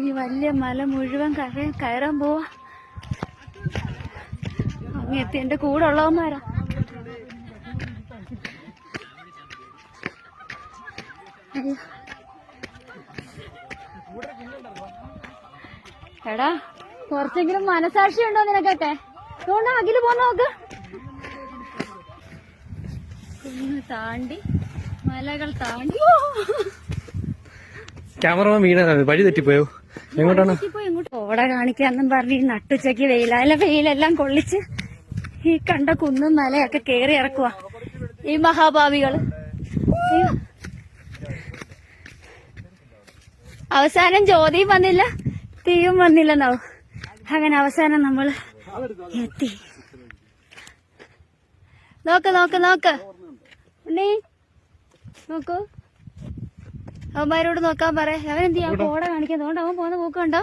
ഈ വലിയ മല മുഴുവൻ കയറാൻ പോവാ. അങ്ങെത്തി എന്റെ കൂടെ ഉള്ളവന്മാരാ. എടാ കുറച്ചെങ്കിലും മനസാക്ഷി ഉണ്ടോ നിനക്കൊക്കെ? അതുകൊണ്ട് അഖില് പോന്ന് നോക്ക്. കുന്ന് താണ്ടി മലകൾ താണ്ടി ക്യാമറമാൻ വീണതാണ്, വഴി തെറ്റിപ്പോയോ? എങ്ങോട്ടാണ്? ഓട കാണിക്കാന്നും പറഞ്ഞ് ഈ നട്ടുച്ചയ്ക്ക് വെയിലെല്ലാം കൊള്ളിച്ച് ഈ കണ്ട കുന്നും മലയൊക്കെ കേറി ഇറക്കുക ഈ മഹാഭാവികള്. അവസാനം ജ്യോതിയും വന്നില്ല, തീയും വന്നില്ലെന്നാവും. അങ്ങനെ അവസാനം നമ്മൾ എത്തി. നോക്ക് നോക്ക് നോക്ക് ഉണ്ണി, നോക്കൂ. അവന്മാരോട് നോക്കാൻ പറയാ. അവനെന്ത് ചെയ്യാൻ? കോട കാണിക്കാൻ. അതുകൊണ്ട് അവൻ പോന്ന പോക്ക് കണ്ടോ?